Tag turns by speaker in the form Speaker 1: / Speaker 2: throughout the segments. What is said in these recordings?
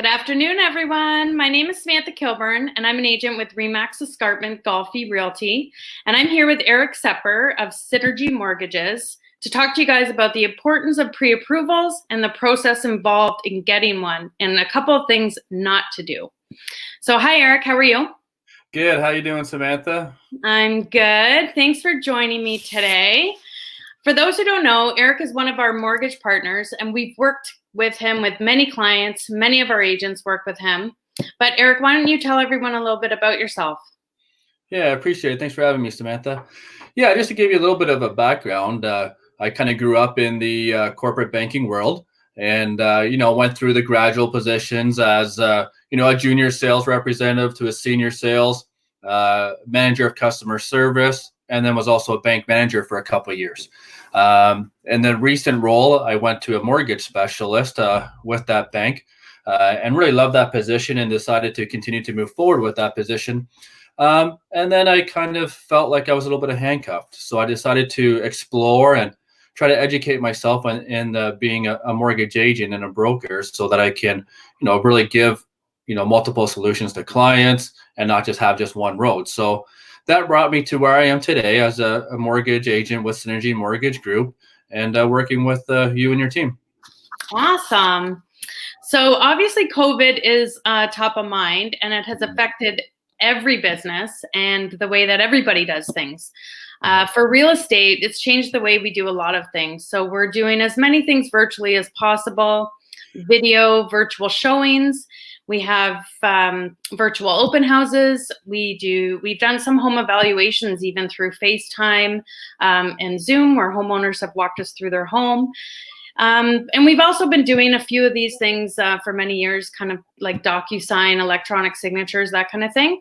Speaker 1: Good afternoon, everyone. My name is Samantha Kilburn, and I'm an agent with ReMax Escarpment Golfi Realty. And I'm here with Erik Sepper of Synergy Mortgages to talk to you guys about the importance of pre-approvals and the process involved in getting one, and a couple of things not to do. So hi, Erik. How are you?
Speaker 2: Good. How you doing, Samantha?
Speaker 1: I'm good. Thanks for joining me today. For those who don't know, Erik is one of our mortgage partners, and we've worked with him with many clients. Many of our agents work with him. But Erik, why don't you tell everyone a little bit about yourself?
Speaker 2: Yeah, I appreciate it. Thanks for having me, Samantha. Yeah, just to give you a little bit of a background, I kind of grew up in the corporate banking world and, went through the gradual positions as, a junior sales representative to a senior sales manager of customer service, and then was also a bank manager for a couple of years. And the recent role, I went to a mortgage specialist with that bank and really loved that position and decided to continue to move forward with that position. And then I kind of felt like I was a little bit handcuffed. So I decided to explore and try to educate myself in being a mortgage agent and a broker so that I can, really give, multiple solutions to clients and not just have just one road. So that brought me to where I am today as a mortgage agent with Synergy Mortgage Group and working with you and your team.
Speaker 1: Awesome. So obviously COVID is top of mind, and it has affected every business and the way that everybody does things. For real estate, it's changed the way we do a lot of things. So we're doing as many things virtually as possible, video, virtual showings. We have virtual open houses. We've done some home evaluations even through FaceTime and Zoom, where homeowners have walked us through their home. And we've also been doing a few of these things for many years, kind of like DocuSign, electronic signatures, that kind of thing.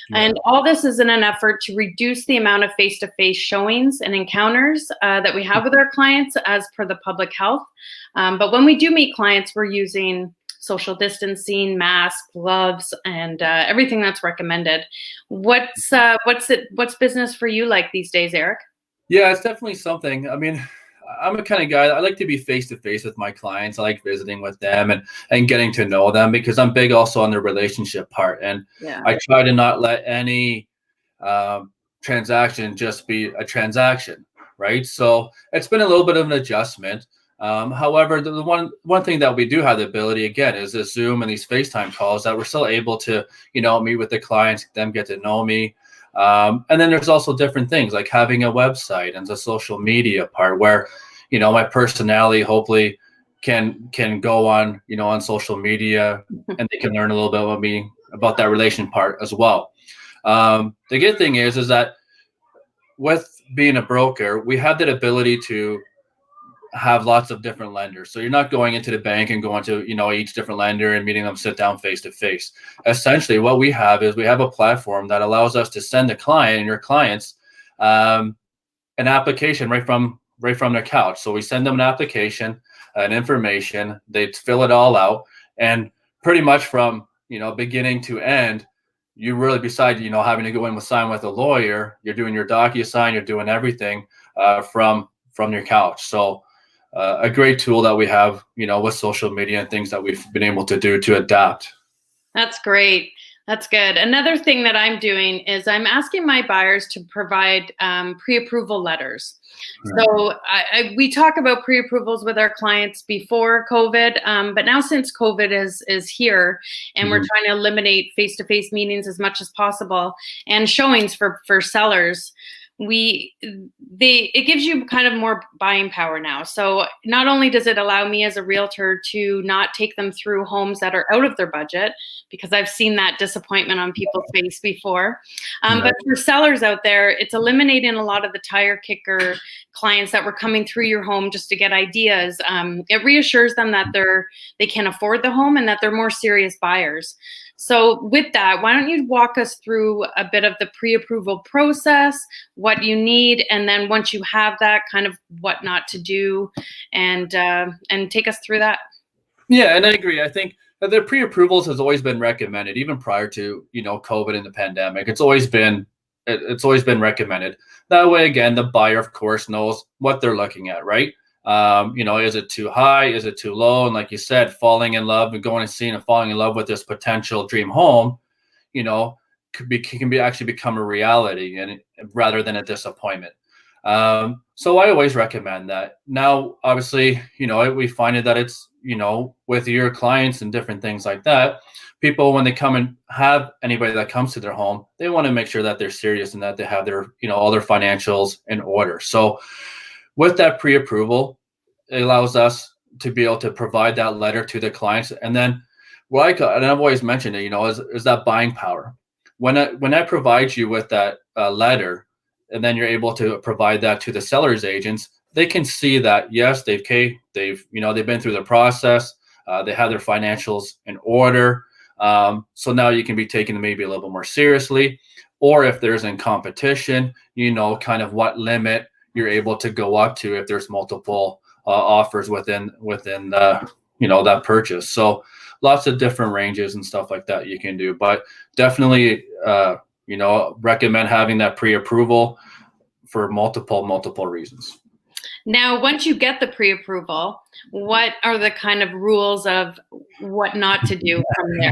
Speaker 1: Yeah. And all this is in an effort to reduce the amount of face-to-face showings and encounters that we have with our clients as per the public health. But when we do meet clients, we're using social distancing, masks, gloves, and everything that's recommended. What's business for you like these days, Erik?
Speaker 2: Yeah, it's definitely something. I mean, I'm a kind of guy, I like to be face-to-face with my clients. I like visiting with them and getting to know them because I'm big also on the relationship part. And yeah. I try to not let any transaction just be a transaction, right? So it's been a little bit of an adjustment. However, the one thing that we do have the ability, again, is this Zoom and these FaceTime calls that we're still able to, meet with the clients, them get to know me. And then there's also different things like having a website and the social media part where, my personality hopefully can go on, on social media and they can learn a little bit about me, about that relation part as well. The good thing is that with being a broker, we have that ability to have lots of different lenders. So you're not going into the bank and going to, each different lender and meeting them sit down face to face. Essentially, what we have is we have a platform that allows us to send the client and your clients an application right from their couch. So we send them an application, an information, they fill it all out, and pretty much from, beginning to end, you really, beside, having to go in with sign with a lawyer, you're doing your DocuSign, you're doing everything from your couch. So a great tool that we have, with social media and things that we've been able to do to adapt.
Speaker 1: That's great. That's good. Another thing that I'm doing is I'm asking my buyers to provide pre-approval letters. Right. So we talk about pre-approvals with our clients before COVID, but now since COVID is here and we're trying to eliminate face-to-face meetings as much as possible and showings for sellers, it gives you kind of more buying power now. So not only does it allow me as a realtor to not take them through homes that are out of their budget, because I've seen that disappointment on people's face before, but for sellers out there, it's eliminating a lot of the tire kicker clients that were coming through your home just to get ideas. It reassures them that they can afford the home and that they're more serious buyers. So with that, why don't you walk us through a bit of the pre-approval process, what you need, and then once you have that, kind of what not to do, and take us through that.
Speaker 2: Yeah, and I agree. I think the pre-approvals has always been recommended, even prior to COVID and the pandemic. It's always been recommended. That way, again, the buyer, of course, knows what they're looking at, right? Is it too high? Is it too low? And like you said, falling in love and going and seeing and falling in love with this potential dream home, can actually become a reality, and rather than a disappointment. So I always recommend that. Now, obviously, we find it that it's, with your clients and different things like that, people, when they come and have anybody that comes to their home, they want to make sure that they're serious and that they have their, all their financials in order. So with that pre-approval, it allows us to be able to provide that letter to the clients. And then and I've always mentioned it, is that buying power. When I provide you with that letter, and then you're able to provide that to the seller's agents, they can see that, yes, they've been through the process. They have their financials in order. So now you can be taken maybe a little bit more seriously, or if there's in competition, kind of what limit you're able to go up to if there's multiple offers within that purchase. So lots of different ranges and stuff like that you can do, but definitely recommend having that pre-approval for multiple reasons.
Speaker 1: Now, once you get the pre-approval, what are the kind of rules of what not to do from there?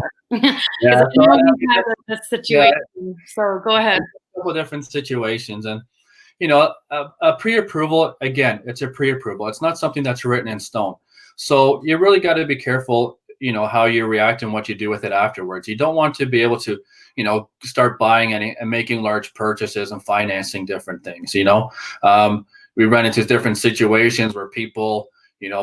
Speaker 2: Yeah,
Speaker 1: I know you have this situation, so go ahead.
Speaker 2: A couple different situations, and a pre-approval, again, it's a pre-approval. It's not something that's written in stone. So you really got to be careful, how you react and what you do with it afterwards. You don't want to be able to, start buying and making large purchases and financing different things. We run into different situations where people,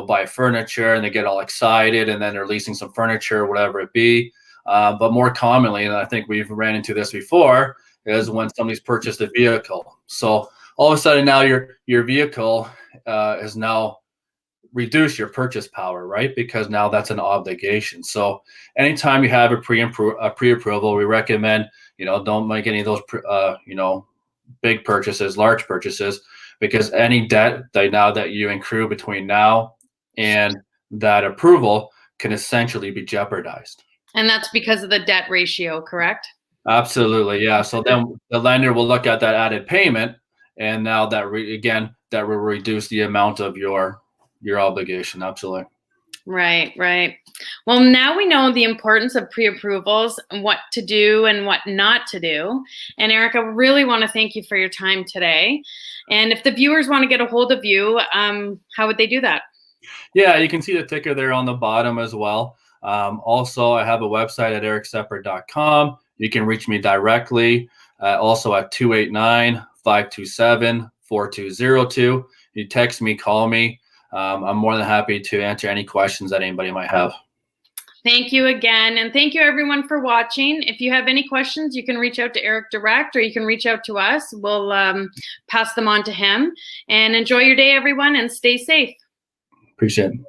Speaker 2: buy furniture and they get all excited and then they're leasing some furniture, whatever it be. But more commonly, and I think we've ran into this before, is when somebody's purchased a vehicle. So all of a sudden now your vehicle has now reduced your purchase power, right? Because now that's an obligation. So anytime you have a pre-approval, we recommend, don't make any of those, big purchases, large purchases, because any debt that you accrue between now and that approval can essentially be jeopardized.
Speaker 1: And that's because of the debt ratio, correct?
Speaker 2: Absolutely, yeah. So then the lender will look at that added payment, and now that that will reduce the amount of your obligation. Absolutely.
Speaker 1: Right. Well, now we know the importance of pre-approvals and what to do and what not to do. And Erik, I really want to thank you for your time today. And if the viewers want to get a hold of you, how would they do that?
Speaker 2: Yeah, you can see the ticker there on the bottom as well. Also, I have a website at eriksepper.com. You can reach me directly, also at 289-527-4202. You text me, call me. I'm more than happy to answer any questions that anybody might have.
Speaker 1: Thank you again. And thank you everyone for watching. If you have any questions, you can reach out to Erik direct, or you can reach out to us. We'll pass them on to him. And enjoy your day, everyone, and stay safe.
Speaker 2: Appreciate it.